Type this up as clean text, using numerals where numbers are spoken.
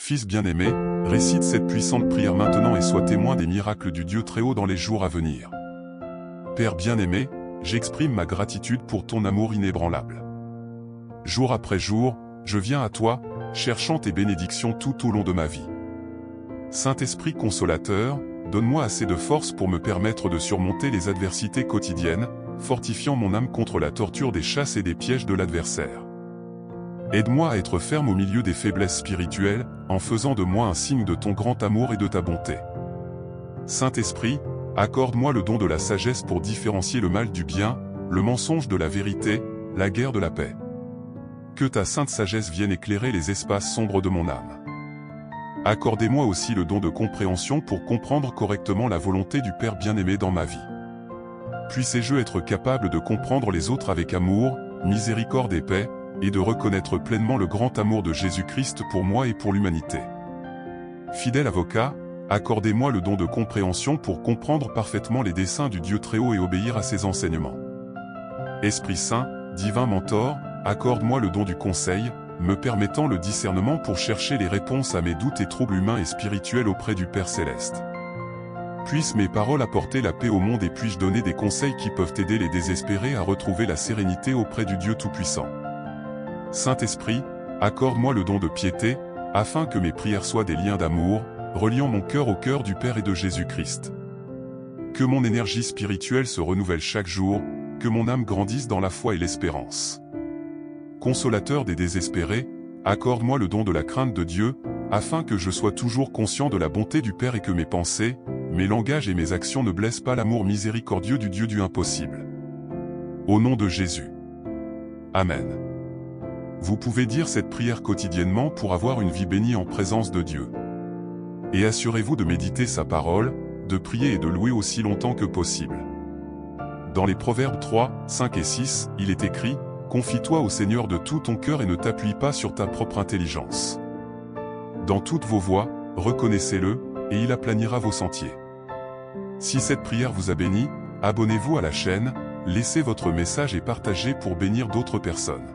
Fils bien-aimé, récite cette puissante prière maintenant et sois témoin des miracles du Dieu Très-Haut dans les jours à venir. Père bien-aimé, j'exprime ma gratitude pour ton amour inébranlable. Jour après jour, je viens à toi, cherchant tes bénédictions tout au long de ma vie. Saint-Esprit consolateur, donne-moi assez de force pour me permettre de surmonter les adversités quotidiennes, fortifiant mon âme contre la torture des chasses et des pièges de l'adversaire. Aide-moi à être ferme au milieu des faiblesses spirituelles, en faisant de moi un signe de ton grand amour et de ta bonté. Saint-Esprit, accorde-moi le don de la sagesse pour différencier le mal du bien, le mensonge de la vérité, la guerre de la paix. Que ta sainte sagesse vienne éclairer les espaces sombres de mon âme. Accordez-moi aussi le don de compréhension pour comprendre correctement la volonté du Père bien-aimé dans ma vie. Puissé-je être capable de comprendre les autres avec amour, miséricorde et paix, et de reconnaître pleinement le grand amour de Jésus-Christ pour moi et pour l'humanité. Fidèle avocat, accordez-moi le don de compréhension pour comprendre parfaitement les desseins du Dieu Très-Haut et obéir à ses enseignements. Esprit Saint, divin mentor, accorde-moi le don du conseil, me permettant le discernement pour chercher les réponses à mes doutes et troubles humains et spirituels auprès du Père Céleste. Puissent mes paroles apporter la paix au monde et puis-je donner des conseils qui peuvent aider les désespérés à retrouver la sérénité auprès du Dieu Tout-Puissant. Saint-Esprit, accorde-moi le don de piété, afin que mes prières soient des liens d'amour, reliant mon cœur au cœur du Père et de Jésus-Christ. Que mon énergie spirituelle se renouvelle chaque jour, que mon âme grandisse dans la foi et l'espérance. Consolateur des désespérés, accorde-moi le don de la crainte de Dieu, afin que je sois toujours conscient de la bonté du Père et que mes pensées, mes langages et mes actions ne blessent pas l'amour miséricordieux du Dieu du impossible. Au nom de Jésus. Amen. Vous pouvez dire cette prière quotidiennement pour avoir une vie bénie en présence de Dieu. Et assurez-vous de méditer sa parole, de prier et de louer aussi longtemps que possible. Dans les Proverbes 3, 5 et 6, il est écrit « Confie-toi au Seigneur de tout ton cœur et ne t'appuie pas sur ta propre intelligence. Dans toutes vos voies, reconnaissez-le, et il aplanira vos sentiers. » Si cette prière vous a béni, abonnez-vous à la chaîne, laissez votre message et partagez pour bénir d'autres personnes.